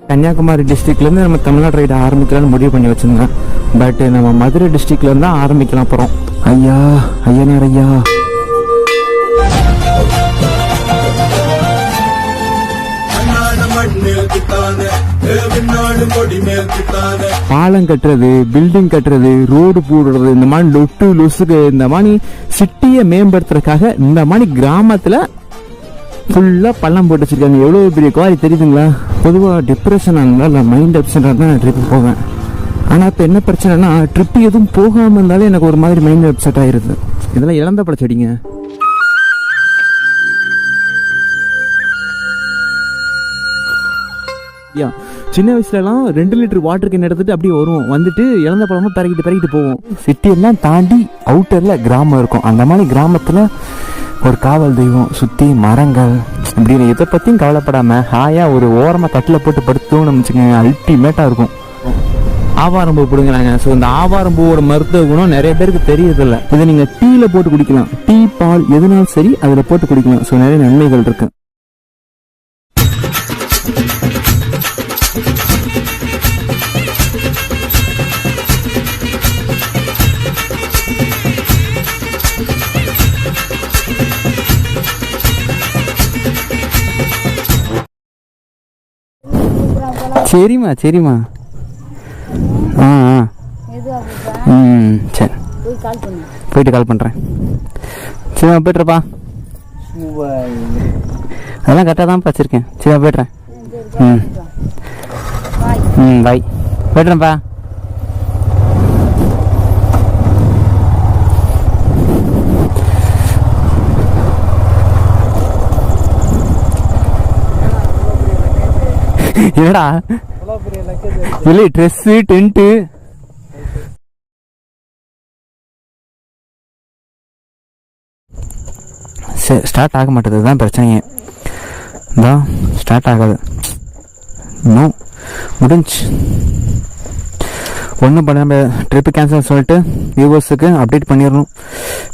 கன்னியாகுமரி டிஸ்ட்ரிக்ட்லேருந்து நம்ம தமிழ்நாடு ரைடு ஆரம்பிக்கலாம்னு முடிவு பண்ணி வச்சுருந்தேன். பட் நம்ம மதுரை டிஸ்ட்ரிக்ட்லேருந்து தான் ஆரம்பிக்கலாம் போகிறோம். ஐயனார் ஐயா பாலம் கட்டுறது, பில்டிங் கட்டுறது, ரோடு போடுறது, இந்த மாதிரி லொட்டு லொசுக்கு இந்த மாதிரி சிட்டியை மேம்படுத்துறதுக்காக இந்த மாதிரி கிராமத்தில் ஃபுல்லாக பள்ளம் போட்டு வச்சிருக்காங்க. எவ்வளோ பெரிய குவாரி தெரியுதுங்களா? பொதுவாக டிப்ரெஷன் ஆனால இல்லை மைண்ட் அப்செட்டாக தான் நான் ட்ரிப்பு போவேன். ஆனால் இப்போ என்ன பிரச்சனைனா ட்ரிப்பு எதுவும் போகாமல் இருந்தாலே எனக்கு ஒரு மாதிரி மைண்ட் அப்செட் ஆகிடுது. இதெல்லாம் இழந்த பழ செடிங்க. சின்ன வயசுலலாம் 2 லிட்டர் வாட்டர் கேன் எடுத்துட்டு அப்படியே வருவோம், வந்துட்டு இழந்த பழமும் பறக்கிட்டு போவோம். சிட்டியெல்லாம் தாண்டி அவுட்டரில் கிராமம் இருக்கும். அந்த மாதிரி கிராமத்தில் ஒரு காவல் தெய்வம், சுற்றி மரங்கள், இப்படி எதை பற்றியும் கவலைப்படாமல் ஹாயாக ஒரு ஓரமாக தட்டில் போட்டு படுத்தோம்னு வச்சுக்கோங்க, அல்டிமேட்டாக இருக்கும். ஆவாரம்பூ பிடுங்குறாங்க. ஸோ இந்த ஆவாரம்பூவோட மருத்துவ குணம் நிறைய பேருக்கு தெரியறதில்ல. இதை நீங்கள் டீயில் போட்டு குடிக்கலாம். டீ, பால் எதுனாலும் சரி அதில் போட்டு குடிக்கலாம். ஸோ நிறைய நன்மைகள் இருக்கு. சரிம்மா சரி, போயிட்டு கால் பண்ணுறேன். சரிம்மா போய்ட்டுறப்பா. அதெல்லாம் கரெக்டாக தான் வச்சுருக்கேன். சரிம்மா போய்ட்டுறேன். பாய், போய்ட்டுறேன்ப்பா. என்னடா இல்லை ட்ரெஸ்ஸு டென்ட்டு சரி ஸ்டார்ட் ஆக மாட்டேது. தான் பிரச்சனையே தான், ஸ்டார்ட் ஆகாது. இன்னும் முடிஞ்சு ஒன்றும் பண்ண நம்ம ட்ரிப்பு கேன்சல் சொல்லிட்டு வியூவர்ஸுக்கு அப்டேட் பண்ணிடணும்.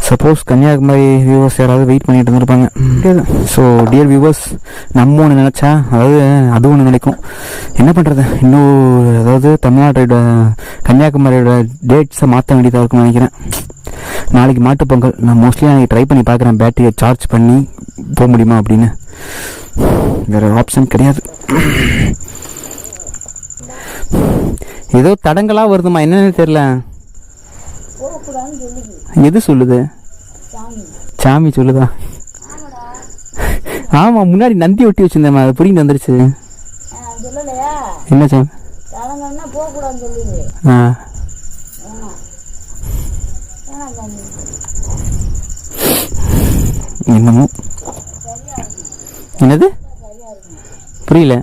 சப்போஸ் கன்னியாகுமரி வியூவர்ஸ் யாராவது வெயிட் பண்ணிட்டு இருந்திருப்பாங்க. ஸோ டியர் வியூவர்ஸ், நம்ம ஒன்று நினச்சா அதாவது அது ஒன்று நினைக்கும். என்ன பண்ணுறது, இன்னும் அதாவது தமிழ்நாட்டோட கன்னியாகுமரியோட டேட்ஸை மாற்ற வேண்டியதாக இருக்குன்னு நினைக்கிறேன். நாளைக்கு மாட்டு பொங்கல். நான் மோஸ்ட்லி நாளைக்கு ட்ரை பண்ணி பார்க்குறேன் பேட்டரியை சார்ஜ் பண்ணி போக முடியுமா அப்படின்னு. வேறு ஆப்ஷன் கிடையாது. ஏதோ தடங்களாக வருதுமா, என்னன்னு தெரியல. எது சொல்லுது? சாமி சொல்லுதா? ஆமாம், முன்னாடி நந்தி ஒட்டி வச்சிருந்தேன், அது புரிஞ்சு வந்துருச்சு. என்ன சாமி? என்னமோ. என்னது புரியல?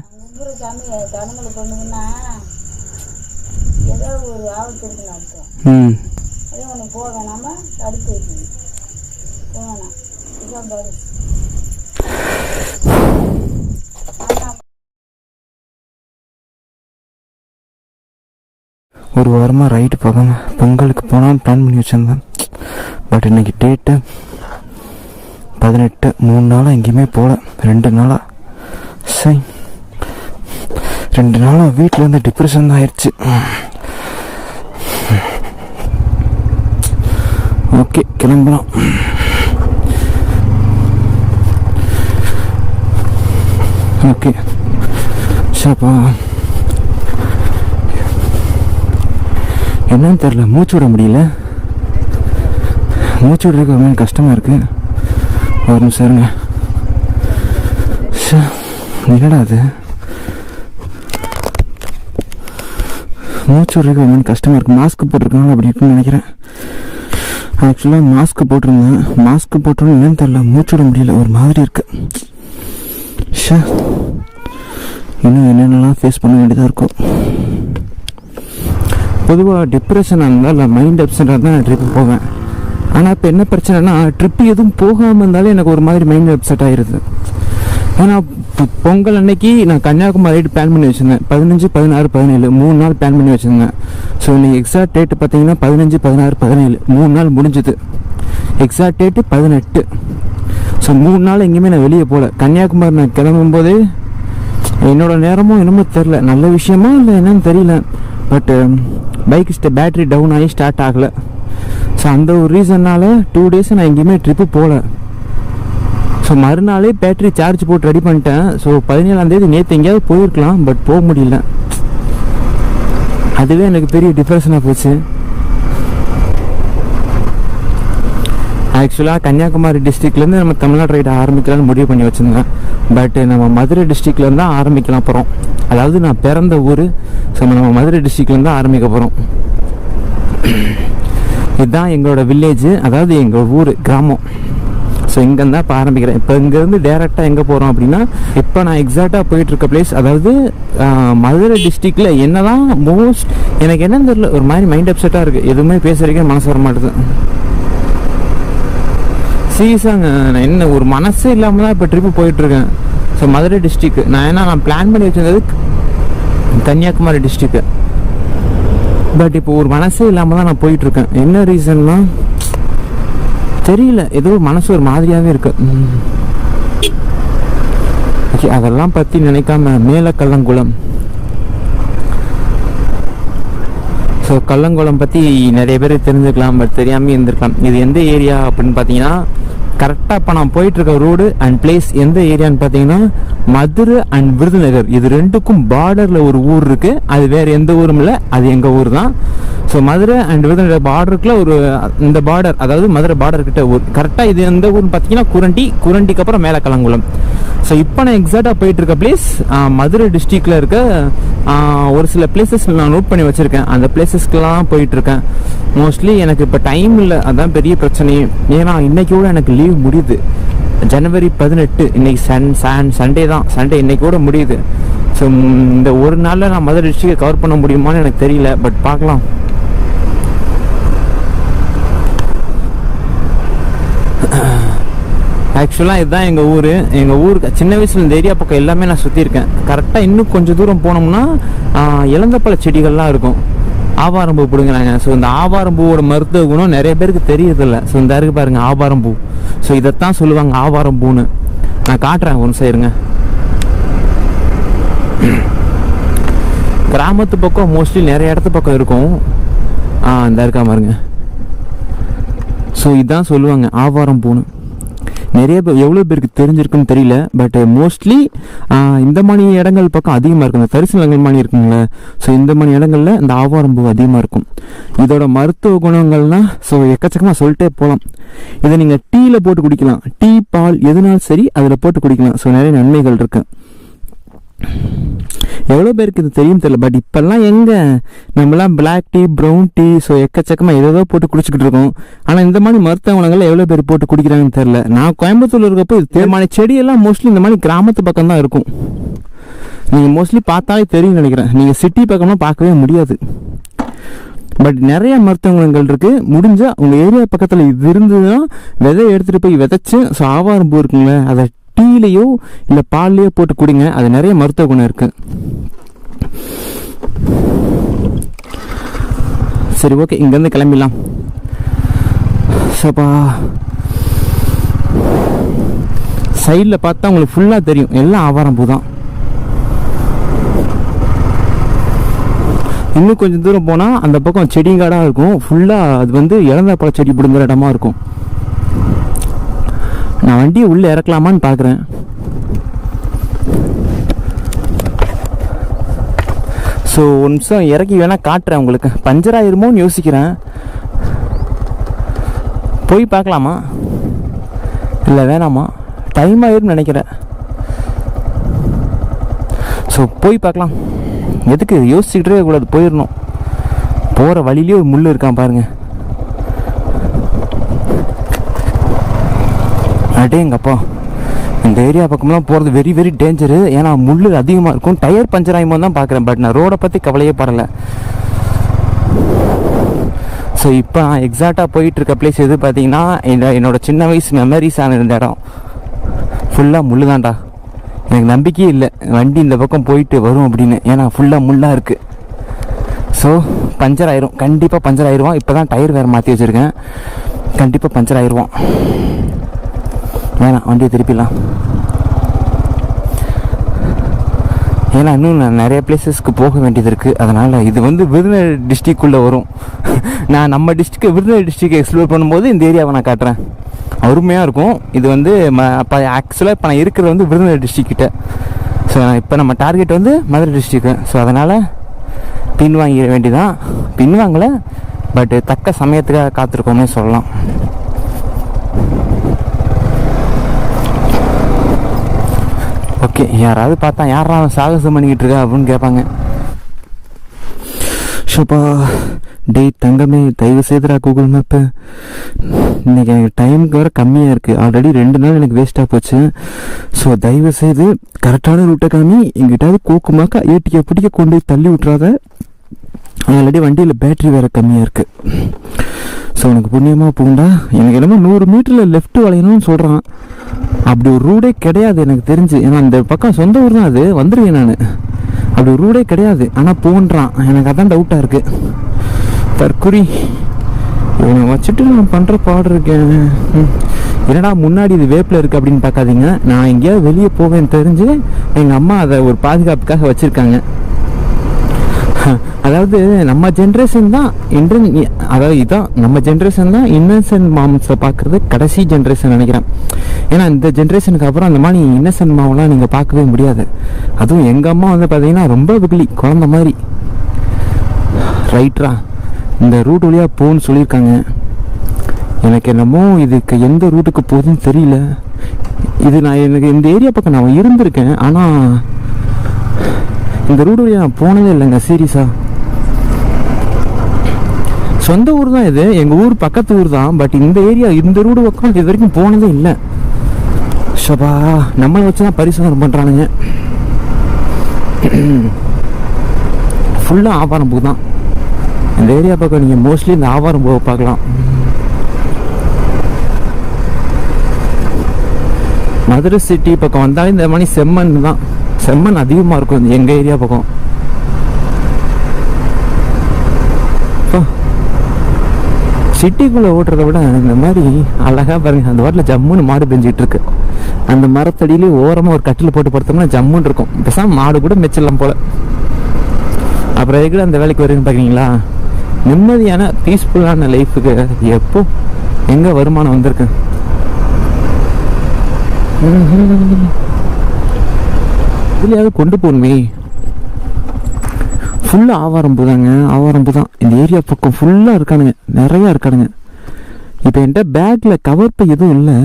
ஒரு வாரமாக ரைட்டு போகாம பொங்கலுக்கு போனால் பிளான் பண்ணி வச்சுருந்தேன். பட் இன்னைக்கு டேட்டு 18. 3 நாளாக எங்கேயுமே போகல. 2 நாளாக சரி, 2 நாளாக வீட்டில் இருந்து டிப்ரெஷன் தான் ஆயிடுச்சு. ஓகே, கிளம்பலாம். ஓகே சாப்பா. என்னன்னு தெரில, மூச்சு விட முடியல. மூச்சு விடுறதுக்கு ரொம்ப கஷ்டமாக இருக்குது. ஒரு நிமிஷம் இருங்க. என்னடா அது, மூச்சு விடுறதுக்கு ரொம்ப கஷ்டமாக இருக்குது. மாஸ்க் போட்டிருக்காங்க அப்படி இருக்குன்னு நினைக்கிறேன். ஆக்சுவலாக மாஸ்க் போட்டிருந்தேன். மாஸ்க் போட்டோன்னு என்னன்னு தெரில, மூச்சு விட முடியல, ஒரு மாதிரி இருக்குது. இன்னும் என்னென்னலாம் ஃபேஸ் பண்ண வேண்டியதாக இருக்கும். பொதுவாக டிப்ரெஷன் ஆனால இல்லை மைண்ட் அப்செட்டாக தான் நான் ட்ரிப்பு போவேன். ஆனால் இப்போ என்ன பிரச்சனைனா ட்ரிப்பு எதுவும் போகாமல் இருந்தாலே எனக்கு ஒரு மாதிரி மைண்ட் அப்செட் ஆகிடுது. ஏன்னா பொங்கல் அன்னைக்கு நான் கன்னியாகுமரி ரைடு பிளான் பண்ணி வச்சுருந்தேன். 15, 16, 17 3 நாள் பிளான் பண்ணி வச்சுருந்தேன். ஸோ இன்னைக்கு எக்ஸாக்ட் டேட்டு பார்த்தீங்கன்னா 15, 16, 17 3 நாள் முடிஞ்சுது. Exact date 18. ஸோ 3 நாள் எங்கேயுமே நான் வெளியே போகல. கன்னியாகுமரி நான் கிளம்பும்போதே என்னோட நேரமும் என்னமோ தெரில, நல்ல விஷயமா இல்லை என்னன்னு தெரியல. பட்டு பைக் பேட்ரி டவுன் ஆகி ஸ்டார்ட் ஆகலை. ஸோ அந்த ஒரு ரீசன்னால் 2 days நான் எங்கேயுமே ட்ரிப்பு போகல. ஸோ மறுநாளே பேட்ரி சார்ஜ் போட்டு ரெடி பண்ணிட்டேன். ஸோ 17ஆம் தேதி நேற்று எங்கேயாவது போயிருக்கலாம், பட் போக முடியல. அதுவே எனக்கு பெரிய டிப்ரெஷனாக போச்சு. ஆக்சுவலாக கன்னியாகுமரி டிஸ்ட்ரிக்ட்லேருந்து நம்ம தமிழ்நாடு ரைடு ஆரம்பிக்கலாம்னு முடிவு பண்ணி வச்சுருந்தேன். பட் நம்ம மதுரை டிஸ்ட்ரிக்ட்லேருந்து தான் ஆரம்பிக்கலாம் போகிறோம். அதாவது நான் பிறந்த ஊர். ஸோ நம்ம மதுரை டிஸ்ட்ரிக்ட்லேருந்து தான் ஆரம்பிக்க போகிறோம். இதுதான் எங்களோட வில்லேஜ், அதாவது எங்கள் ஊர் கிராமம். ஸோ இங்கேருந்து தான் இப்போ ஆரம்பிக்கிறேன். இப்போ இங்கேருந்து டேரெக்டாக எங்கே போகிறோம் அப்படின்னா, இப்போ நான் எக்ஸாக்டாக போயிட்டுருக்க பிளேஸ், அதாவது மதுரை டிஸ்ட்ரிக்டில் என்ன தான் மோஸ்ட் எனக்கு என்னன்னு தெரியல, ஒரு மாதிரி மைண்ட் அப்செட்டாக இருக்குது. எதுவுமே பேசுறதுக்கே மனசு வர மாட்டேது. சீரியஸாங்க, நான் என்ன ஒரு மனசே இல்லாமல் தான் இப்போ ட்ரிப்பு போயிட்டுருக்கேன். ஸோ மதுரை டிஸ்ட்ரிக்கு நான் பிளான் பண்ணி வச்சிருந்தது கன்னியாகுமரி டிஸ்ட்ரிக்கு. பட் இப்போ ஒரு மனசே இல்லாமல் தான் நான் போயிட்டுருக்கேன். என்ன ரீசன்னா தெரியல, ஏதோ மனசு ஒரு மாதிரியாகவே இருக்கு. ஓகே, அதெல்லாம் பற்றி நினைக்காம மேலே கல்லங்குளம். ஸோ கல்லங்குளம் பற்றி நிறைய பேர் தெரிஞ்சுக்கலாம், பட் தெரியாமல் இருந்திருக்கலாம். இது எந்த ஏரியா அப்படின்னு பார்த்தீங்கன்னா, கரெக்டாக இப்போ நான் போயிட்டுருக்க ரோடு அண்ட் பிளேஸ் எந்த ஏரியான்னு பார்த்தீங்கன்னா மதுரை அண்ட் விருதுநகர். இது ரெண்டுக்கும் பார்டரில் ஒரு ஊர் இருக்குது. அது வேறு எந்த ஊரும் இல்லை, அது எங்கள் ஊர் தான். ஸோ மதுரை அண்ட் விருதுநகர் பார்டருக்குள்ள ஒரு இந்த பார்டர், அதாவது மதுரை பார்டர் கிட்ட ஊர். கரெக்டாக இது எந்த ஊர்னு பார்த்தீங்கன்னா குரண்டிக்கு அப்புறம் மேலே கல்லங்குளம். ஸோ இப்போ நான் எக்ஸாக்டாக போயிட்டு இருக்க பிளேஸ் மதுரை டிஸ்ட்ரிக்டில் இருக்க ஒரு சில பிளேசஸ் நான் நோட் பண்ணி வச்சுருக்கேன். அந்த பிளேசஸ்க்கெலாம் போயிட்டுருக்கேன். மோஸ்ட்லி எனக்கு இப்போ டைம் இல்லை, அதுதான் பெரிய பிரச்சனையே. ஏன்னா இன்றைக்கி கூட எனக்கு லீவ் முடியுது. ஜனவரி 18, இன்னைக்கு சண்டே தான். சண்டே இன்னைக்கு கூட முடியுது. ஸோ இந்த ஒரு நாளில் நான் மதுரை டிஸ்ட்ரிக்டை கவர் பண்ண முடியுமான்னு எனக்கு தெரியல, பட் பார்க்கலாம். ஆக்சுவலாக இதுதான் எங்கள் ஊர். எங்கள் ஊருக்கு சின்ன வயசில் இந்த ஏரியா பக்கம் எல்லாமே நான் சுற்றிருக்கேன். கரெக்டாக இன்னும் கொஞ்சம் தூரம் போனோம்னா இளந்தப்பழ செடிகள்லாம் இருக்கும். ஆவாரம்பூ பிடுங்குறாங்க. ஸோ இந்த ஆவாரம்பூவோட மருத்துவ குணம் நிறைய பேருக்கு தெரியறதில்ல. ஸோ இந்த இருக்கு பாருங்கள் ஆவாரம்பூ. ஸோ இதைத்தான் சொல்லுவாங்க ஆவாரம்பூன்னு. நான் காட்டுறேன் ஒன்று சேருங்க. கிராமத்து பக்கம் மோஸ்ட்லி நிறைய இடத்து பக்கம் இருக்கும். இந்த இருக்கா பாருங்க. ஸோ இதான் சொல்லுவாங்க ஆவாரம்பூன்னு. நிறைய பேர் எவ்வளோ பேருக்கு தெரிஞ்சிருக்குன்னு தெரியல, பட் மோஸ்ட்லி இந்த மாதிரி இடங்கள் பக்கம் அதிகமாக இருக்கும். இந்த தரிசு நிலங்கள் மாதிரி இருக்குங்களே, ஸோ இந்த மாதிரி இடங்கள்ல இந்த ஆவாரம்பூ அதிகமாக இருக்கும். இதோட மருத்துவ குணங்கள்லாம் ஸோ எக்கச்சக்கமாக சொல்லிட்டே போகலாம். இதை நீங்கள் டீயில் போட்டு குடிக்கலாம். டீ, பால் எதுனாலும் சரி அதில் போட்டு குடிக்கலாம். ஸோ நிறைய நன்மைகள் இருக்கு. எவ்வளோ பேருக்கு இது தெரியும் தெரியல, பட் இப்போல்லாம் எங்கே நம்மளாம் black tea, brown tea, so எக்கச்சக்கமாக ஏதோ போட்டு குடிச்சிக்கிட்டு இருக்கோம். ஆனால் இந்த மாதிரி மருத்துவ குணங்கள் எவ்வளோ பேர் போட்டு குடிக்கிறாங்கன்னு தெரில. நான் கோயம்புத்தூர் இருக்கப்போ இது மாதிரி செடியெல்லாம் மோஸ்ட்லி இந்த மாதிரி கிராமத்து பக்கம் தான் இருக்கும். நீங்கள் மோஸ்ட்லி பார்த்தாலே தெரியும் நினைக்கிறேன். நீங்கள் சிட்டி பக்கம்லாம் பார்க்கவே முடியாது. பட் நிறைய மருத்துவ குணங்கள் இருக்குது. முடிஞ்சால் உங்கள் ஏரியா பக்கத்தில் இது இருந்ததுன்னா விதை எடுத்துகிட்டு போய் விதைச்சு, ஸோ ஆவாரம்பூ இருக்குங்களே அதை டீலையோ இல்லை பால்லையோ போட்டு குடிங்க. அது நிறைய மருத்துவ குணம் இருக்கு. சரி, ஓகே, இங்கேருந்து கிளம்பிடலாம். சப்பா சைடில் பார்த்தா உங்களுக்கு ஃபுல்லாக தெரியும், எல்லாம் ஆவாரம்பூ தான். இன்னும் கொஞ்சம் தூரம் போனால் அந்த பக்கம் செடிங்காடாக இருக்கும். ஃபுல்லாக அது வந்து இளந்த பழ செடி பிடுங்குற இடமா இருக்கும். நான் வண்டியை உள்ளே இறக்கலாமான்னு பார்க்குறேன். ஸோ ஒரு நிமிஷம் இறக்கி வேணால் காட்டுறேன் உங்களுக்கு. பஞ்சர் ஆயிருமோன்னு யோசிக்கிறேன். போய் பார்க்கலாமா இல்லை வேணாமா? டைம் ஆயிரும்னு நினைக்கிறேன். ஸோ போய் பார்க்கலாம். எதுக்கு யோசிச்சுக்கிட்டே இருக்கக்கூடாது, போயிடணும். போகிற வழியிலே ஒரு முள் இருக்கான் பாருங்கள். அடேங்கப்பா, இந்த ஏரியா பக்கம்லாம் போகிறது வெரி வெரி டேஞ்சரு. ஏன்னா முள் அதிகமாக இருக்கும். டயர் பஞ்சர் ஆகிமோ தான் பார்க்குறேன். பட் நான் ரோடை பற்றி கவலையே படலை. ஸோ இப்போ நான் எக்ஸாக்டாக போயிட்டுருக்க பிளேஸ் எது பார்த்தீங்கன்னா என்னோட சின்ன வயசு மெமரிஸ் ஆன இருந்த இடம். ஃபுல்லாக முள் தான்டா. எனக்கு நம்பிக்கையே இல்லை வண்டி இந்த பக்கம் போயிட்டு வரும் அப்படின்னு. ஏன்னா ஃபுல்லாக முள்ளாக இருக்குது. ஸோ பஞ்சர் ஆயிரும், கண்டிப்பாக பஞ்சர் ஆயிடுவான். இப்போ தான் டயர் வேறு மாற்றி வச்சுருக்கேன். கண்டிப்பாக பஞ்சர் ஆயிடுவான். வேணாம், வண்டியை திருப்பிடலாம். ஏன்னா இன்னும் நான் நிறைய பிளேசஸ்க்கு போக வேண்டியது இருக்குது. அதனால் இது வந்து விருதுநகர் டிஸ்ட்ரிக்குள்ளே வரும். நான் நம்ம விருதுநகர் டிஸ்ட்ரிக்ட் எக்ஸ்ப்ளோர் பண்ணும்போது இந்த ஏரியாவை நான் காட்டுறேன். அருமையாக இருக்கும். இது வந்து இப்போ ஆக்சுவலாக இப்போ நான் இருக்கிறது வந்து விருதுநகர் டிஸ்ட்ரிக்கிட்ட. ஸோ இப்போ நம்ம டார்கெட் வந்து மதுரை டிஸ்ட்ரிக்கு. ஸோ அதனால் பின்வாங்கிட வேண்டியதான். பின்வாங்கலை, பட் தக்க சமயத்துக்காக காத்திருக்கோம்னே சொல்லலாம். ஓகே, யாராவது பார்த்தா யாரா சாகசம் பண்ணிக்கிட்டு இருக்கா அப்படின்னு கேட்பாங்க. ஷோப்பா டே தங்கமே, தயவு செய்துடா கூகுள் மேப்பு. இன்னைக்கு எனக்கு டைமுக்கு வர கம்மியாக இருக்குது. ஆல்ரெடி 2 நாள் எனக்கு வேஸ்ட்டாக போச்சு. ஸோ தயவு செய்து கரெக்டான ரூட்டை காமி. எங்கிட்டாவது கூக்குமாக்கா ஏட்டிக்க பிடிக்க கொண்டு போய் தள்ளி விட்றாத. ஆல்ரெடி வண்டியில் பேட்ரி வேறு கம்மியாக இருக்குது. ஸோ உனக்கு புண்ணியமாக போகுண்டா. எனக்கு என்னமோ 100 மீட்டரில் லெஃப்ட் வளையணும்னு சொல்கிறான். அப்படி ஒரு ரூடே கிடையாது எனக்கு தெரிஞ்சு. ஏன்னா அந்த பக்கம் சொந்த ஊர் தான், அது வந்துடுவேன் நான். அப்படி ஒரு ரூடே கிடையாது, ஆனால் போன்றான். எனக்கு அதான் டவுட்டாக இருக்குது. தற்குறி இவனை வச்சுட்டு நான் பண்ணுற பாடு இருக்கேன். என்னடா முன்னாடி இது வேப்பில் இருக்குது அப்படின்னு பார்க்காதீங்க. நான் எங்கேயாவது வெளியே போவேன்னு தெரிஞ்சு எங்கள் அம்மா அதை ஒரு பாதுகாப்புக்காக வச்சுருக்காங்க. அதாவது நம்ம ஜென்ரேஷன் தான் அதாவது இதான் நம்ம ஜென்ரேஷன் தான் இன்னசென்ட் மாம்ஸை பார்க்குறது கடைசி ஜென்ரேஷன் நினைக்கிறேன். ஏன்னா இந்த ஜென்ரேஷனுக்கு அப்புறம் அந்த மாதிரி இன்னசென்ட் மாவெல்லாம் நீங்கள் பார்க்கவே முடியாது. அதுவும் எங்கள் அம்மா வந்து பார்த்தீங்கன்னா ரொம்ப வெகுளி குழந்த மாதிரி. ரைட்ரா, இந்த ரூட் வழியாக போகணும்னு சொல்லியிருக்காங்க. எனக்கு என்னமோ இதுக்கு எந்த ரூட்டுக்கு போகுதுன்னு தெரியல. எனக்கு இந்த ஏரியா பக்கம் நான் இருந்திருக்கேன், ஆனால் இந்த ரூட் வழியாக நான் போனதே இல்லைங்க சீரியஸாக. சொந்த ஊர் தான் இது, எங்கள் ஊர் பக்கத்து ஊர் தான். பட் இந்த ஏரியா இந்த ரூடு பக்கம் இது வரைக்கும் போனதே இல்லை. ஷபா, நம்மளை வச்சு தான் பரிசோதனை பண்ணுறானுங்க. ஃபுல்லாக ஆவாரம் பூ தான் இந்த ஏரியா பக்கம். நீங்கள் மோஸ்ட்லி இந்த ஆவாரம் பூவை பார்க்கலாம். மதுரை சிட்டி பக்கம் வந்தாலும் இந்த மாதிரி செம்மண் தான். செம்மண் அதிகமாக இருக்கும் எங்கள் ஏரியா பக்கம். சிட்டிக்குள்ளே ஓட்டுறதை விட இந்த மாதிரி அழகாக பாருங்க, அந்த வாட்டில் ஜம்முன்னு மாடு பெஞ்சிட்டு இருக்கு. அந்த மரத்தடியிலே ஓரமாக ஒரு கட்டில் போட்டு படுத்தோம்னா ஜம்முன்னு இருக்கும். பேசாம மாடு கூட மெச்சிடலாம் போல. அப்புறம் எதுக்கு அந்த வேலைக்கு வருதுன்னு பார்க்குறீங்களா? நிம்மதியான பீஸ்ஃபுல்லான லைஃபுக்கு எப்போ எங்கே வருமானம் வந்திருக்கு. இதுலையாவது கொண்டு போகணுமே. ஃபுல்லாக ஆவாரம்பூ தாங்க, ஆவாரம்பூ தான். இந்த ஏரியா பக்கம் ஃபுல்லாக இருக்கானுங்க, நிறையா இருக்கானுங்க. இப்போ என்கிட்ட பேக்கில் கவர் பை எதுவும் இல்லை.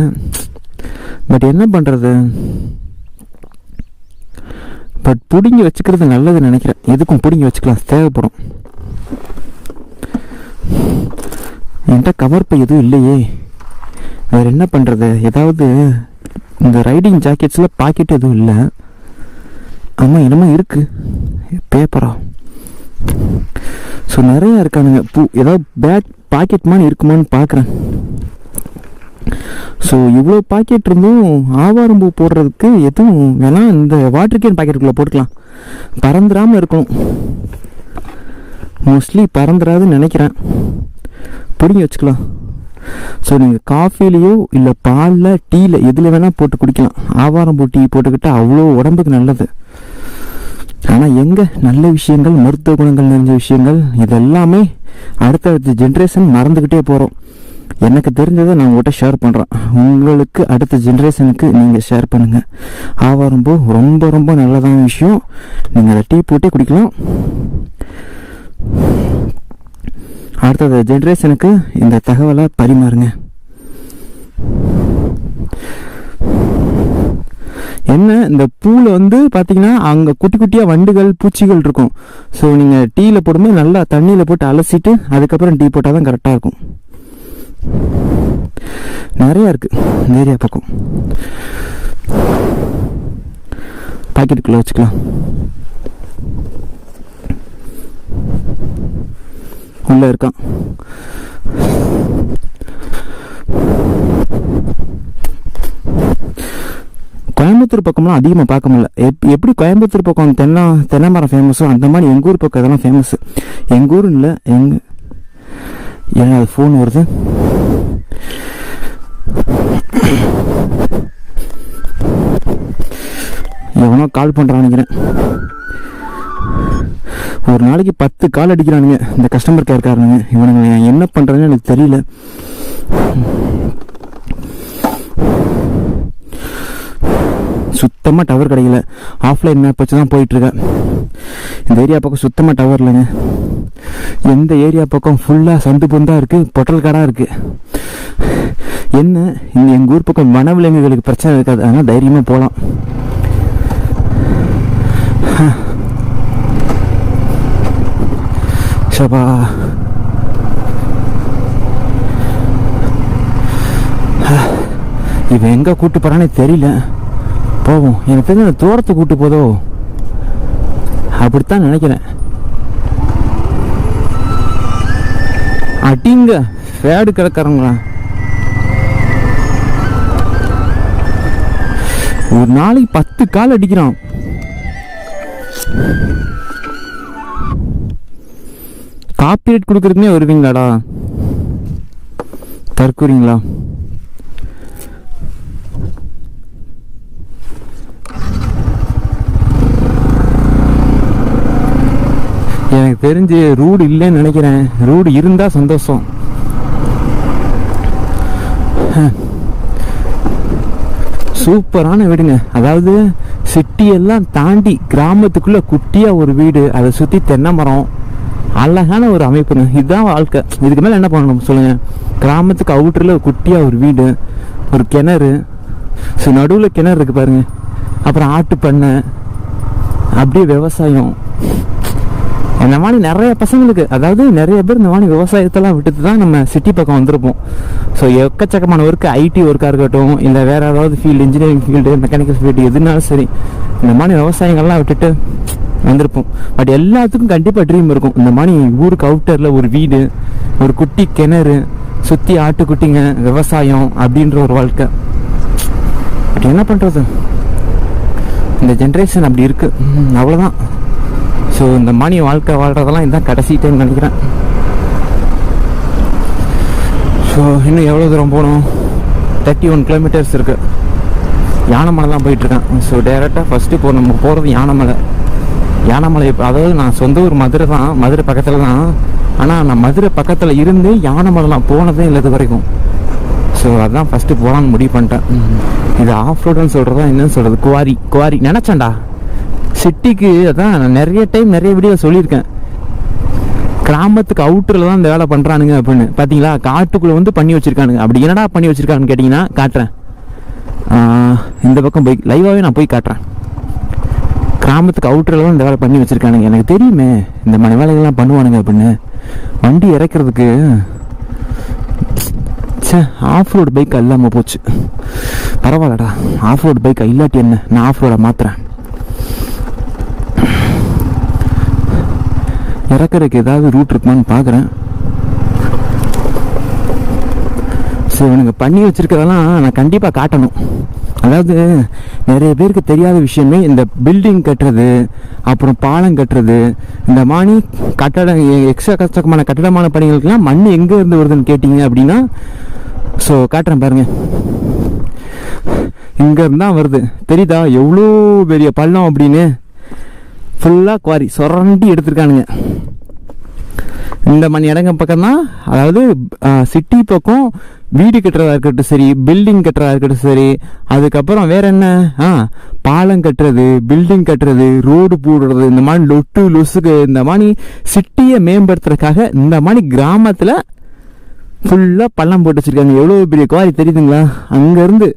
பட் என்ன பண்ணுறது, பட் பிடிங்கி வச்சுக்கிறது நல்லதுன்னு நினைக்கிறேன். எதுக்கும் பிடிங்கி வச்சுக்கலாம், தேவைப்படும். என்கிட்ட கவர் பை எதுவும் இல்லையே, வேறு என்ன பண்ணுறது? ஏதாவது இந்த ரைடிங் ஜாக்கெட்ஸில் பாக்கெட் எதுவும் இல்லை. ஆமாம், என்னமோ இருக்குது பேப்பரா. ஸோ நிறையா இருக்கானுங்க. ஏதாவது பேக் பாக்கெட் மாதிரி இருக்குமான்னு பார்க்குறேன். ஸோ இவ்வளோ பாக்கெட் இருந்தும் ஆவாரம்பூ போடுறதுக்கு எதுவும் வேணாம். இந்த வாட்டர் கேன் பாக்கெட்டுக்குள்ளே போட்டுக்கலாம், பறந்துடாமல் இருக்கும். மோஸ்ட்லி பறந்துடாதுன்னு நினைக்கிறேன். பிடிங்கி வச்சுக்கலாம். ஸோ நீங்கள் காஃபிலேயோ இல்லை பாலில் டீயில் எதில் வேணால் போட்டு குடிக்கலாம். ஆவாரம்பூ டீ போட்டுக்கிட்டால் அவ்வளோ உடம்புக்கு நல்லது. ஆனால் எங்கே நல்ல விஷயங்கள், மருத்துவ குணங்கள் நிறைஞ்ச விஷயங்கள் இதெல்லாமே அடுத்தடுத்த ஜென்ரேஷன் மறந்துக்கிட்டே போகிறோம். எனக்கு தெரிஞ்சதை நான் உங்கள்கிட்ட ஷேர் பண்ணுறேன். உங்களுக்கு அடுத்த ஜென்ரேஷனுக்கு நீங்கள் ஷேர் பண்ணுங்கள். ஆவாரம்பூ ரொம்ப ரொம்ப நல்லதான விஷயம். நீங்கள் அதை டீ போட்டே குடிக்கலாம். அடுத்த ஜென்ரேஷனுக்கு இந்த தகவலை பரிமாறுங்க. என்ன, இந்த பூவில் வந்து பார்த்தீங்கன்னா அங்கே குட்டி குட்டியாக வண்டுகள் பூச்சிகள் இருக்கும். ஸோ நீங்கள் டீயில் போடும்போது நல்லா தண்ணியில் போட்டு அலசிட்டு அதுக்கப்புறம் டீ போட்டால் தான் கரெக்டாக இருக்கும். நிறையா இருக்குது இந்த ஏரியா பக்கம். பாக்கெட்டுக்குள்ளே வச்சுக்கலாம். உள்ளே இருக்கான். கோயம்புத்தூர் பக்கம்லாம் அதிகமாக பார்க்க முடியல. எப்படி கோயம்புத்தூர் பக்கம் தென்னை மரம் ஃபேமஸோ அந்த மாதிரி எங்கள் ஊர் பக்கம் இதெல்லாம் ஃபேமஸ். எங்கள் ஊர் இல்லை, ஏன்னா அது ஃபோன் வருது. எவனோ கால் பண்ணுறான்னு நினைக்கிறேன். ஒரு நாளைக்கு 10 கால் அடிக்கிறானுங்க இந்த கஸ்டமர் கேர்காரனுங்க. இவனுங்க என்ன பண்ணுறாங்கன்னு எனக்கு தெரியல. சுத்தமாக டவர் கிடைக்கல. ஆஃப்லைன் மேப் வச்சு தான் போயிட்டுருக்கேன். இந்த ஏரியா பக்கம் சுத்தமாக டவர் இல்லைங்க. எந்த ஏரியா பக்கம் ஃபுல்லாக சந்து பொந்தாக இருக்குது, பொட்டல் காடாக இருக்குது. என்ன இங்கே எங்கள் ஊர் பக்கம் வனவிலங்குகளுக்கு பிரச்சனை இருக்காது, அதனால் தைரியமாக போகலாம். சபா இவன் எங்கே கூட்டு போகிறானே தெரியல. போவோம். எனக்கு தெரிஞ்ச தூரத்தை கூட்டு போதோ அப்படித்தான் நினைக்கிறேன். அடிங்க ஃபேடு கிடக்கிறவங்களா. ஒரு நாளைக்கு 10 கால் அடிக்கிறான். காப்பிரைட் கொடுக்கறதுனே வருவீங்களாடா, தற்கூறீங்களா? எனக்கு தெரிஞ்சு ரூடு இல்லைன்னு நினைக்கிறேன். ரூடு இருந்தா சந்தோஷம். சூப்பரான வீடுங்க. அதாவது சிட்டியெல்லாம் தாண்டி கிராமத்துக்குள்ள குட்டியா ஒரு வீடு, அதை சுத்தி தென்னை மரம், அழகான ஒரு அமைப்புங்க. இதுதான் வாழ்க்கை. இதுக்கு மேலே என்ன பண்ணணும் சொல்லுங்க? கிராமத்துக்கு அவுட்டரில் குட்டியா ஒரு வீடு, ஒரு கிணறு, ஸோ நடுவில் கிணறு இருக்கு பாருங்க, அப்புறம் ஆட்டு பண்ணை, அப்படியே விவசாயம். இந்த மாதிரி நிறைய பசங்களுக்கு, அதாவது நிறைய பேர் இந்த மாதிரி விவசாயத்தெல்லாம் விட்டுட்டு தான் நம்ம சிட்டி பக்கம் வந்திருப்போம். ஸோ எக்கச்சக்கமான ஒர்க்கு, ஐடி ஒர்க்காக இருக்கட்டும், இல்லை வேற ஏதாவது field, engineering field, mechanical field, எதுனாலும் சரி, இந்த மாதிரி விவசாயங்கள்லாம் விட்டுட்டு வந்திருப்போம். பட் எல்லாத்துக்கும் கண்டிப்பாக ட்ரீம் இருக்கும். இந்த மாதிரி ஊருக்கு அவுட்டரில் ஒரு வீடு, ஒரு குட்டி கிணறு, சுற்றி ஆட்டுக்குட்டிங்க, விவசாயம் அப்படின்ற ஒரு வாழ்க்கை. பட் என்ன பண்ணுறது, இந்த ஜென்ரேஷன் அப்படி இருக்கு, அவ்வளோதான். ஸோ இந்த மாதிரி வாழ்க்கை வாழ்கிறதெல்லாம் இதுதான் கடைசி டைம் நினைக்கிறேன். ஸோ இன்னும் எவ்வளோ தூரம் போகணும்? 31 கிலோமீட்டர்ஸ் இருக்குது. யானைமலை தான் போயிட்டுருக்கேன். ஸோ டேரெக்டாக ஃபஸ்ட்டு இப்போ நம்ம போகிறது யானைமலை. யானைமலை அதாவது நான் சொந்த ஊர் மதுரை தான், மதுரை பக்கத்தில் தான். ஆனால் நான் மதுரை பக்கத்தில் இருந்து யானைமலைலாம் போனதே இல்லை இது வரைக்கும். ஸோ அதுதான் ஃபஸ்ட்டு போகலான்னு முடிவு பண்ணிட்டேன். இது ஆஃப் ரோடுன்னு சொல்கிறதா என்னன்னு சொல்கிறது, குவாரி நினச்சேன்டா. சிட்டிக்கு அதான் நான் நிறைய டைம் நிறைய வீடியோ சொல்லியிருக்கேன். கிராமத்துக்கு அவுட்டரில் தான் இந்த வேலை பண்ணுறானுங்க அப்படின்னு. பார்த்தீங்களா, காட்டுக்குள்ளே வந்து பண்ணி வச்சுருக்கானுங்க. அப்படி என்னடா பண்ணி வச்சுருக்கான்னு கேட்டிங்கன்னா காட்டுறேன். இந்த பக்கம் போய் லைவாகவே நான் போய் காட்டுறேன். கிராமத்துக்கு அவுட்டரில் தான் இந்த வேலை பண்ணி வச்சுருக்கானுங்க. எனக்கு தெரியுமே இந்த மாதிரி வேலைகள்லாம் பண்ணுவானுங்க அப்படின்னு. வண்டி இறக்கிறதுக்கு ஆஃப் ரோடு பைக் இல்லாமல் போச்சு. பரவாயில்லடா, ஆஃப் ரோடு பைக் இல்லாட்டி என்ன, நான் ஆஃப் ரோடை மாற்றுறேன். இறக்கிறதுக்கு ஏதாவது ரூட் இருக்குமான்னு பார்க்குறேன். சரி, இவனுங்க பண்ணி வச்சுருக்கிறதெல்லாம் நான் கண்டிப்பாக காட்டணும். அதாவது நிறைய பேருக்கு தெரியாத விஷயமே இந்த பில்டிங் கட்டுறது, அப்புறம் பாலம் கட்டுறது, இந்த மாதிரி கட்டட எக்கச்சக்கமான கட்டடமான பணிகளுக்கெல்லாம் மண் எங்கே இருந்து வருதுன்னு கேட்டிங்க அப்படின்னா, ஸோ காட்டுறேன் பாருங்கள். இங்கேருந்து தான் வருது. தெரியுதா எவ்வளோ பெரிய பள்ளம் அப்படின்னு? ஃபுல்லாக குவாரி சொரண்டி எடுத்துருக்கானுங்க. இந்த மணி இடங்க பக்கம் தான், அதாவது சிட்டி பக்கம் வீடு கட்டுறதா இருக்கட்டும் சரி, பில்டிங் கட்டுறதா இருக்கட்டும் சரி, அதுக்கப்புறம் வேற என்ன, பாலம் கட்டுறது, பில்டிங் கட்டுறது, ரோடு போடுறது, இந்த மாதிரி லொட்டு லொசுக்கு இந்த மாதிரி சிட்டியை மேம்படுத்துறதுக்காக இந்த மாதிரி கிராமத்தில் ஃபுல்லாக பள்ளம் போட்டு வச்சுருக்காங்க. எவ்வளோ பெரிய குவாரி தெரியுதுங்களா? அங்கேருந்து,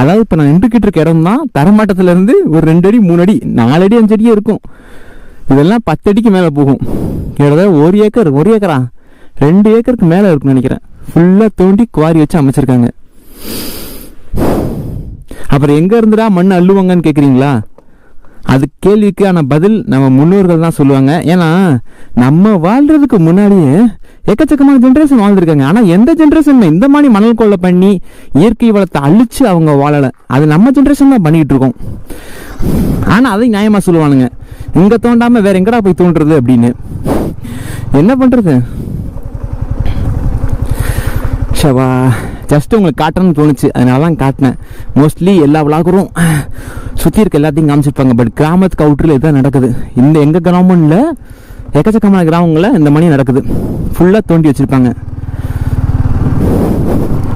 அதாவது இப்போ நான் நின்றுக்கிட்டு இருக்க இடம் தான் தரமாட்டத்துலேருந்து ஒரு 2 அடி 3 அடி 4 அடி 5 அடியே இருக்கும். இதெல்லாம் 10 அடிக்கு மேலே போகும். கிட்டத்தட்ட 1 ஏக்கர் 1 ஏக்கரா 2 ஏக்கருக்கு மேலே இருக்குன்னு நினைக்கிறேன். ஃபுல்லாக தோண்டி குவாரி வச்சு அமைச்சிருக்காங்க. அப்புறம் எங்கே இருந்துடா மண் அள்ளுவாங்கன்னு கேட்குறீங்களா? அது கேள்விக்கான பதில் நம்ம முன்னோர்கள் தான் சொல்லுவாங்க. ஏன்னா நம்ம வாழ்றதுக்கு முன்னாடியே எக்கச்சக்கமான ஜென்ரேஷன் வாழ்ந்துருக்காங்க. ஆனால் எந்த ஜென்ரேஷன் இந்த மாதிரி மணல் கொள்ளை பண்ணி இயற்கை வளத்தை அழிச்சு அவங்க வாழலை. அது நம்ம ஜென்ரேஷன் தான் பண்ணிக்கிட்டு இருக்கோம். ஆனால் அதை நியாயமாக சொல்லுவானுங்க, இங்கே தோண்டாமல் வேற எங்கடா போய் தோன்றுறது அப்படின்னு. என்ன பண்ணுறது? ஷவா ஜஸ்ட் உங்களுக்கு காட்டணும்னு தோணுச்சு, அதனால தான் காட்டினேன். மோஸ்ட்லி எல்லா விளாகரும் சுற்றி இருக்க எல்லாத்தையும் காமிச்சிருப்பாங்க. பட் கிராமத்துக்கு அவுட்டரில் இதுதான் நடக்குது. இந்த எங்கள் கிராமம்ல எக்கச்சக்கமான கிராமங்களில் இந்த மணி நடக்குது. ஃபுல்லாக தோண்டி வச்சுருப்பாங்க.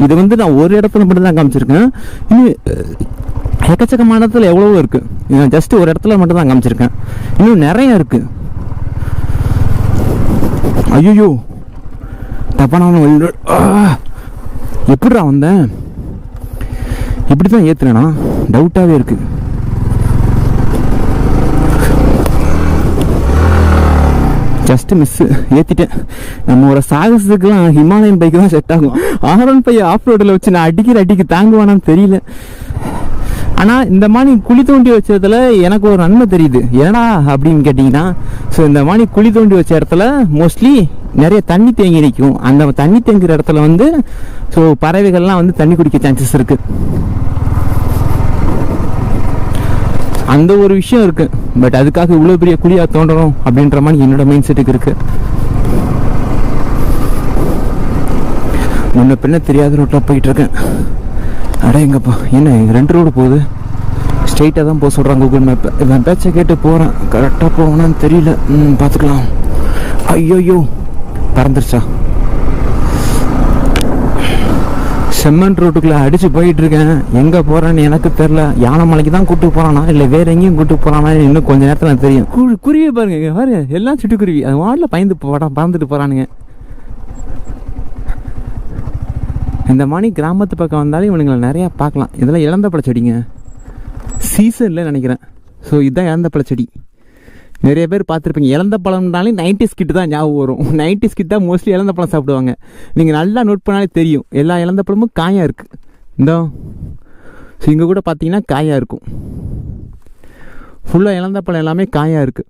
இது வந்து நான் ஒரு இடத்துல மட்டும் தான் காமிச்சிருக்கேன். இன்னும் எக்கச்சக்கமான இடத்துல எவ்வளவோ இருக்குது. ஜஸ்ட் ஒரு இடத்துல மட்டும் தான் காமிச்சிருக்கேன். இன்னும் நிறைய இருக்குது. ஐயோ தப்பான எப்படிடா வந்தேன்? இப்படி தான் ஏற்றுனேனா? டவுட்டாகவே இருக்குது. ஜஸ்ட் மிஸ்ஸு ஏற்றிட்டேன். நம்மளோட சாகசத்துக்குலாம் ஹிமாலயன் பைக்கு தான் செட் ஆகும். R15 ஆஃப் ரோடில் வச்சு நான் அடிக்கு தாங்குவானான்னு தெரியல. ஆனால் இந்த மாதிரி குழி தோண்டி வச்சதுல எனக்கு ஒரு நன்மை தெரியுது. ஏன்னா அப்படின்னு கேட்டிங்கன்னா, ஸோ இந்த மாதிரி குழி தோண்டி வச்ச இடத்துல மோஸ்ட்லி நிறைய தண்ணி தேங்கி நிற்கும். அந்த தண்ணி தேங்குற இடத்துல வந்து ஸோ பறவைகள்லாம் வந்து தண்ணி குடிக்க சான்சஸ் இருக்குது. அந்த ஒரு விஷயம் இருக்குது. பட் அதுக்காக இவ்வளோ பெரிய குழியாக தோண்டணும் அப்படின்ற மாதிரி என்னோட மைண்ட் செட்டுக்கு இருக்குது. முன்ன பின்ன தெரியாத ரோட்டில் போயிட்டு இருக்கேன். அட எங்கப்பா, என்ன 2 ரோடு போகுது? ஸ்ட்ரெயிட்டாக தான் போக சொல்கிறாங்க கூகுள் மேப்பை. இவன் பேச்சை கேட்டு போகிறேன். கரெக்டாக போகணும்னு தெரியல. பார்த்துக்கலாம். ஐயோயோ பறந்துருச்சா? செம்மன் ரோட்டுக்குள்ளே அடித்து போயிட்டு இருக்கேன். எங்கே போகிறேன்னு எனக்கு தெரில. யானைமலைக்கு தான் கூப்பிட்டு போகிறானா இல்லை வேறு எங்கேயும் கூப்பிட்டு போகிறானா இன்னும் கொஞ்சம் நேரத்தில் எனக்கு தெரியும். குருவி பாருங்க, பாருங்க எல்லாம் சிட்டுக்குருவி. அது வாட்டில் பயந்து பறந்துட்டு போகிறானுங்க. இந்த மாதிரி கிராமத்து பக்கம் வந்தாலும் இவனுங்களை நிறையா பார்க்கலாம். இதெல்லாம் இளந்தப்பழ செடிங்க. சீசனில் நினைக்கிறேன். ஸோ இதுதான் இளந்தப்பழ செடி. நிறைய பேர் பார்த்துருப்பீங்க. இளந்த பழம்னாலே 90s கிட்ட தான் ஞாபகம் வரும். 90s கிட்ட தான் மோஸ்ட்லி இளந்த பழம் சாப்பிடுவாங்க. நீங்கள் நல்லா நோட் பண்ணாலே தெரியும். எல்லா இளந்த பழமும் காயாக இருக்குது. இந்த ஸோ இங்கே கூட பார்த்தீங்கன்னா காயாக இருக்கும். ஃபுல்லாக இளந்த பழம் எல்லாமே காயாக இருக்குது.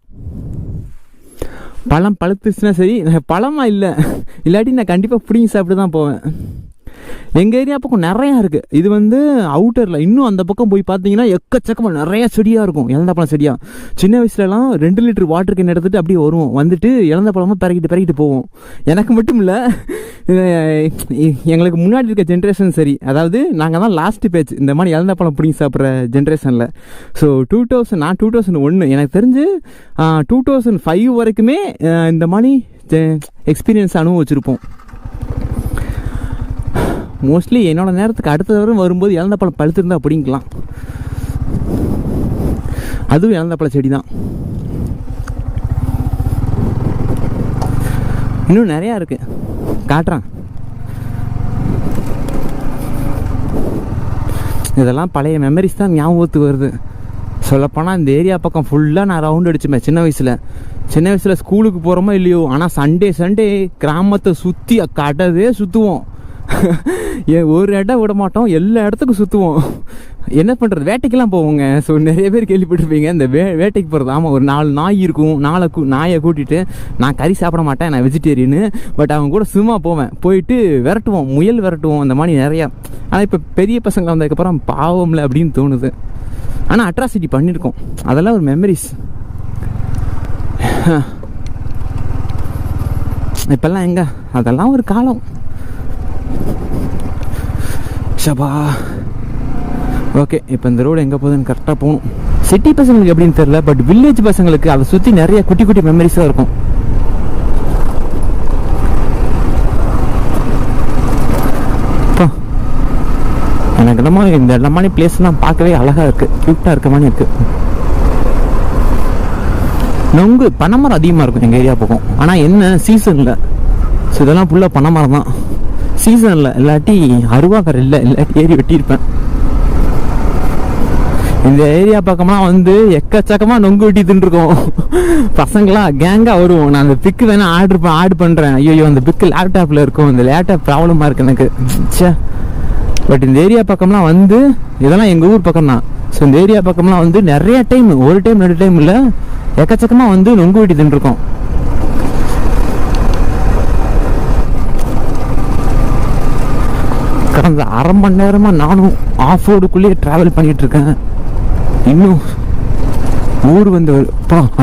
பழம் பழுத்துச்சுன்னா சரி. பழமாக இல்லை இல்லாட்டி நான் கண்டிப்பாக பிடிங்கி சாப்பிட்டு தான் போவேன். எங்கள் ஏரியா பக்கம் நிறையா இருக்குது. இது வந்து அவுட்டரில். இன்னும் அந்த பக்கம் போய் பார்த்தீங்கன்னா எக்கச்சக்கமாக நிறையா செடியாக இருக்கும். இழந்த பழம் செடியாக. சின்ன வயசுலலாம் 2 லிட்டர் வாட்டர் கேன் எடுத்துகிட்டு அப்படியே வருவோம். வந்துட்டு இழந்த பழமாக பிறக்கிட்டு போவோம். எனக்கு மட்டும் இல்லை, எங்களுக்கு முன்னாடி இருக்க ஜென்ரேஷன் சரி. அதாவது நாங்கள் தான் லாஸ்ட்டு பேட்ச் இந்த மாதிரி இழந்த பழம் பிடிங்கி சாப்பிட்ற ஜென்ரேஷனில். ஸோ 2001 எனக்கு தெரிஞ்சு 2005 வரைக்குமே இந்த மாதிரி எக்ஸ்பீரியன்ஸ் அனுபவிச்சிருப்போம். மோஸ்ட்லி என்னோட நேரத்துக்கு அடுத்த தடவை வரும்போது இழந்த பழம் பழுத்திருந்தா அப்படிங்கலாம். அதுவும் இழந்த பழ செடி தான். இன்னும் நிறையா இருக்குது, காட்டுறேன். இதெல்லாம் பழைய மெமரிஸ் தான் ஞாபகத்துக்கு வருது. சொல்லப்போனால் இந்த ஏரியா பக்கம் ஃபுல்லாக நான் ரவுண்ட் அடிச்சுப்பேன் சின்ன வயசில் ஸ்கூலுக்கு போகிறோமோ இல்லையோ. ஆனால் சண்டே கிராமத்தை சுற்றி கடவே சுற்றுவோம். ஒரு இடம் விட மாட்டோம், எல்லா இடத்துக்கும் சுற்றுவோம். என்ன பண்ணுறது, வேட்டைக்கெல்லாம் போவோங்க. ஸோ நிறைய பேர் கேள்விப்பட்டிருப்பீங்க இந்த வேட்டைக்கு போகிறது. ஆமாம், ஒரு 4 நாய் இருக்கும். நாயை கூட்டிகிட்டு, நான் கறி சாப்பிட மாட்டேன், நான் வெஜிடேரியனு. பட் அவங்க கூட சும்மா போவேன். போயிட்டு விரட்டுவோம், முயல் விரட்டுவோம், அந்த மாதிரி நிறையா. ஆனால் இப்போ பெரிய பசங்க வந்ததுக்கப்புறம் பாவம்ல அப்படின்னு தோணுது. ஆனால் அட்ராசிட்டி பண்ணியிருக்கோம். அதெல்லாம் ஒரு மெமரிஸ். இப்போல்லாம் எங்கே, அதெல்லாம் ஒரு காலம். ஷபா. ஓகே, இப்போ இந்த ரோடு எங்கே போகுதுன்னு கரெக்டாக போகணும். சிட்டி பசங்களுக்கு எப்படின்னு தெரியல, பட் வில்லேஜ் பசங்களுக்கு அதை சுற்றி நிறைய குட்டி குட்டி மெமரிஸாக இருக்கும். எனக்கு என்னமோ இந்த இடமான பிளேஸ்லாம் பார்க்கவே அழகாக இருக்குது, க்யூட்டாக இருக்க மாதிரி இருக்குது. நொங்கு பனைமரம் அதிகமாக இருக்கும் எங்கள் ஏரியா பக்கம். ஆனால் என்ன சீசனில். ஸோ இதெல்லாம் ஃபுல்லாக பனைமரம் தான் சீசனில். இல்லாட்டி அருவாக்கரை இல்லை, இல்லாட்டி ஏறி வெட்டியிருப்பேன். இந்த ஏரியா பக்கமாக வந்து எக்கச்சக்கமாக நொங்கு வெட்டி தின்றுருக்கோம். பசங்களாம் கேங்காக வருவோம். நான் அந்த பிக்கு வேணால் ஆர்டர் பண்ணுறேன். ஐயோ அந்த பிக்கு லேப்டாப்பில் இருக்கும், இந்த லேப்டாப் ப்ராப்ளமாக இருக்குது எனக்கு. சே. பட் இந்த ஏரியா பக்கம்லாம் வந்து இதெல்லாம் எங்கள் ஊர் பக்கம் தான். ஸோ இந்த ஏரியா பக்கம்லாம் வந்து நிறைய டைம், ஒரு டைம் 2 டைம் இல்லை, எக்கச்சக்கமாக வந்து நொங்கு வெட்டி தின்றுருக்கோம். கடந்த அரை மணி நேரமாக நானும் ஆஃப் ரோடுக்குள்ளேயே ட்ராவல் பண்ணிகிட்டு இருக்கேன். இன்னும் ஊர் வந்து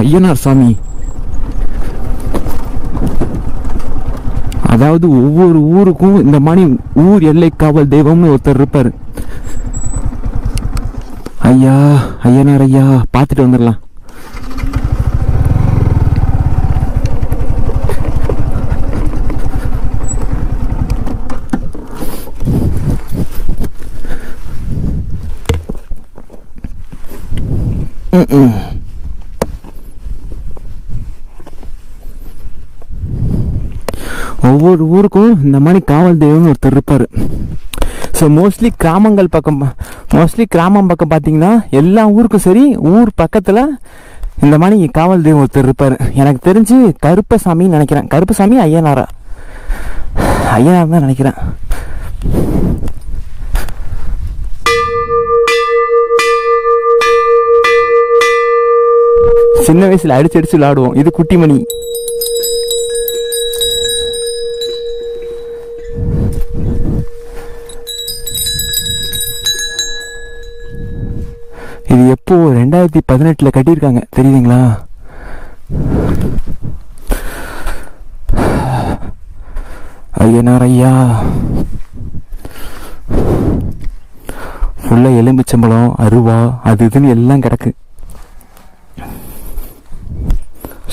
ஐயனார் சாமி. அதாவது ஒவ்வொரு ஊருக்கும் இந்த மாதிரி ஊர் எல்லை காவல் தெய்வம்னு ஒருத்தர் இருப்பார். ஐயா ஐயனார் ஐயா பார்த்துட்டு வந்துடலாம். ஒவ்வொரு ஊருக்கும் இந்த மாதிரி காவல் தெய்வம்னு ஒருத்தர் இருப்பார். ஸோ மோஸ்ட்லி கிராமம் பக்கம் பார்த்தீங்கன்னா எல்லா ஊருக்கும் சரி, ஊர் பக்கத்தில் இந்த மாதிரி காவல் தெய்வம் ஒருத்தர் இருப்பார். எனக்கு தெரிஞ்சு கருப்பசாமின்னு நினைக்கிறேன். கருப்பசாமி ஐயனார் தான் நினைக்கிறேன். சின்ன வயசுல அடிச்சு விளையாடுவோம். இது குட்டிமணி. இது எப்போ 2018 கட்டியிருக்காங்க தெரியுதுங்களா? ஐயனார் ஐயா ஃபுல்லா எலும்பிச்சம்பழம், அருவா, அது இதுன்னு எல்லாம் கிடக்கு.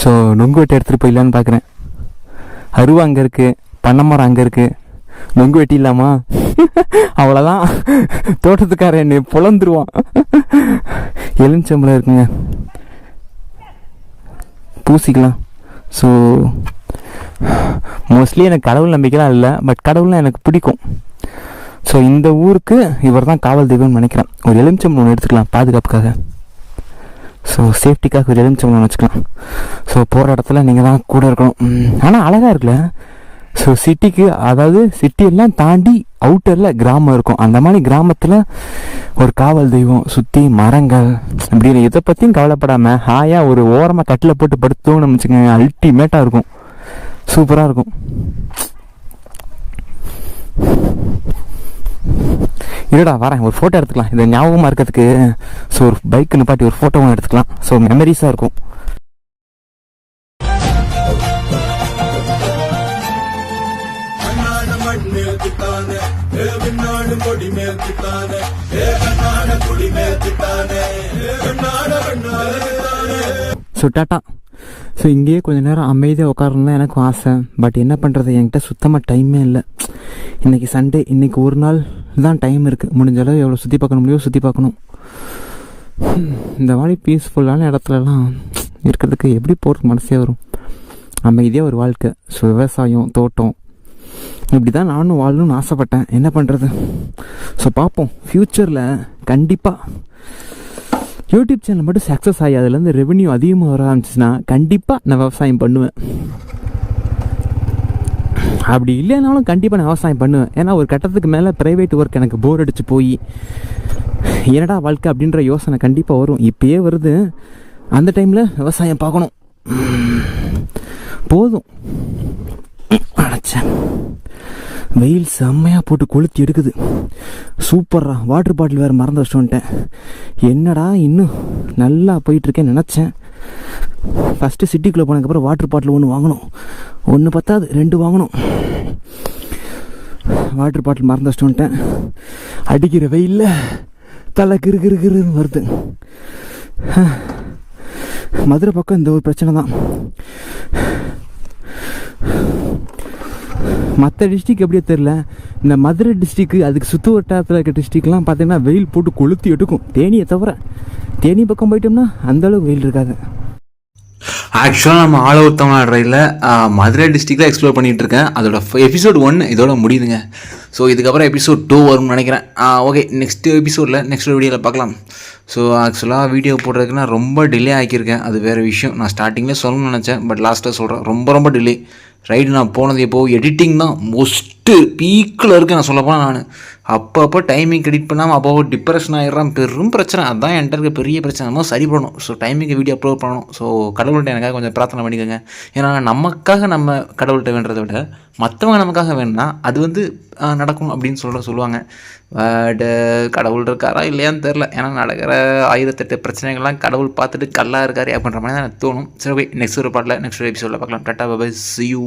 ஸோ நொங்கு வெட்டி எடுத்துகிட்டு போயிடலான்னு பார்க்குறேன். அருவா அங்கே இருக்குது, பனைமரம் அங்கே இருக்குது. நொங்கு வெட்டிடலாமா? அவ்வளோதான், தோட்டத்துக்காரன் என்னை புலந்துருவான். எலுமிச்சம்பழம் இருக்குங்க, பூசிக்கலாம். ஸோ மோஸ்ட்லி எனக்கு கடவுள் நம்பிக்கைலாம் இல்லை, பட் கடவுள்லாம் எனக்கு பிடிக்கும். ஸோ இந்த ஊருக்கு இவர் தான் காவல் தெய்வம்னு நினைக்கிறேன். ஒரு எலுமிச்சம்பழம் ஒன்று எடுத்துக்கலாம் பாதுகாப்புக்காக. ஸோ சேஃப்டிக்காக ஒரு எலுமிச்சம்பழம் வச்சுக்கலாம். ஸோ போகிற இடத்துல நீங்கள் தான் கூட இருக்கணும். ஆனால் அழகாக இருக்குல்ல? ஸோ சிட்டிக்கு, அதாவது சிட்டியெல்லாம் தாண்டி அவுட்டரில் கிராமம் இருக்கும். அந்த மாதிரி கிராமத்தில் ஒரு காவல் தெய்வம், சுற்றி மரங்கள், இப்படி இதை பற்றியும் கவலைப்படாமல் ஹாயாக ஒரு ஓரமாக கட்டில் போட்டு படுத்தோன்னு வச்சுக்கோங்க, அல்டிமேட்டாக இருக்கும், சூப்பராக இருக்கும். இருடா வரேன், ஒரு ஃபோட்டோ எடுத்துக்கலாம், இதை ஞாபகமாக இருக்கிறதுக்கு. ஸோ ஒரு பைக்கு நிப்பாட்டி ஒரு ஃபோட்டோவும் எடுத்துக்கலாம். ஸோ மெமரிஸாக இருக்கும். So tata. ஸோ இங்கேயே கொஞ்சம் நேரம் அமைதியாக உட்காரணும் தான் எனக்கும் ஆசை. பட் என்ன பண்ணுறது, என்கிட்ட சுத்தமாக டைமே இல்லை. இன்றைக்கி சண்டே, இன்றைக்கி ஒரு நாள் தான் டைம் இருக்குது. முடிஞ்ச அளவு எவ்வளோ சுற்றி பார்க்க முடியும் சுற்றி பார்க்கணும். இந்த மாதிரி பீஸ்ஃபுல்லான இடத்துலலாம் இருக்கிறதுக்கு எப்படி போகிறதுக்கு மனசே வரும்? அமைதியாக ஒரு வாழ்க்கை. ஸோ விவசாயம், தோட்டம், இப்படி தான் நானும் வாழணும்னு ஆசைப்பட்டேன். என்ன பண்ணுறது? ஸோ பார்ப்போம். ஃப்யூச்சரில் கண்டிப்பாக யூடியூப் சேனல் மட்டும் சக்ஸஸ் ஆகி அதுலேருந்து ரெவென்யூ அதிகமாக வர ஆரம்பிச்சுன்னா கண்டிப்பாக நான் விவசாயம் பண்ணுவேன். அப்படி இல்லைனாலும் கண்டிப்பாக நான் விவசாயம் பண்ணுவேன். ஏன்னா ஒரு கட்டத்துக்கு மேலே ப்ரைவேட் ஒர்க் எனக்கு போர் அடித்து போய் என்னடா வாழ்க்கை அப்படின்ற யோசனை கண்டிப்பாக வரும். இப்போயே வருது. அந்த டைமில் விவசாயம் பார்க்கணும். போதும் அடைச்சேன். வெயில் செம்மையாக போட்டு கொளுத்தி எடுக்குது. சூப்பர்ரா. வாட்டர் பாட்டில் வேறு மறந்து வச்சுட்டு வந்துட்டேன். என்னடா இன்னும் நல்லா போயிட்டுருக்கேன்னு நினச்சேன். ஃபஸ்ட்டு சிட்டிக்குள்ளே போனதுக்கப்புறம் வாட்டர் பாட்டில் ஒன்று வாங்கணும். ஒன்று பத்தாது, 2 வாங்கணும். வாட்டர் பாட்டில் மறந்து வச்சுட்டு வந்துட்டேன். அடிக்கிற வெயிலில் தலை கிருன்னு வருது. மதுரை பக்கம் இந்த ஒரு பிரச்சனை தான். மற்ற டிஸ்ட்ரிக் எப்படியோ தெரில, இந்த மதுரை டிஸ்ட்ரிக்கு அதுக்கு சுற்று வட்டாரத்தில் இருக்க டிஸ்ட்ரிக்லாம் பார்த்தீங்கன்னா வெயில் போட்டு கொளுத்தி எடுக்கும். தேனியை தவிர தேனி பக்கம் போயிட்டோம்னா அந்தளவுக்கு வெயில் இருக்காது. ஆக்சுவலாக நம்ம ஆல் ஓவர் தமிழ்நாடுல மதுரை டிஸ்ட்ரிக்டில் எக்ஸ்ப்ளோர் பண்ணிகிட்டு இருக்கேன். அதோட எபிசோட் 1 இதோட முடியுதுங்க. ஸோ இதுக்கப்புறம் எபிசோட் 2 வரும்னு நினைக்கிறேன். ஓகே, நெக்ஸ்ட் வீடியோவில் பார்க்கலாம். ஸோ ஆக்சுவலாக வீடியோ போடுறதுக்கு நான் ரொம்ப டிலே ஆக்கியிருக்கேன். அது வேறு விஷயம். நான் ஸ்டார்டிங்கில் சொல்லணும்னு நினச்சேன், பட் லாஸ்ட்டாக சொல்கிறேன். ரொம்ப டிலே. ரைடு நான் போனது எப்போது எடிட்டிங் தான் மோஸ்ட்டு பீக்கில் இருக்கேன். நான் சொல்லப்போனால் நான் அப்பப்போ டைமிங் எடிட் பண்ணாமல் அப்போ டிப்ரெஷன் ஆகிடுறேன். பெரும் பிரச்சனை. அதுதான் என்கிட்ட இருக்க பெரிய பிரச்சனை. நம்ம சரி பண்ணணும். ஸோ டைமிங்கு வீடியோ அப்லோட் பண்ணணும். ஸோ கடவுள்கிட்ட எனக்காக கொஞ்சம் பிரார்த்தனை பண்ணிக்கோங்க. ஏன்னா நமக்காக நம்ம கடவுள்கிட்ட வேண்டதை விட மற்றவங்க நமக்காக வேணும்னா அது நடக்கும் அப்படின்னு சொல்லுவாங்க. பட் கடவுள் இருக்காரா இல்லையான்னு தெரில. ஏன்னா நடக்கிற 1008 பிரச்சனைகள்லாம் கடவுள் பார்த்துட்டு கல்லாக இருக்காரு அப்படின்ற மாதிரி தான் எனக்கு தோணும். சரி, ஓகே, நெக்ஸ்ட் ஒரு எபிசோடில் பார்க்கலாம். Tata, bye bye, see you.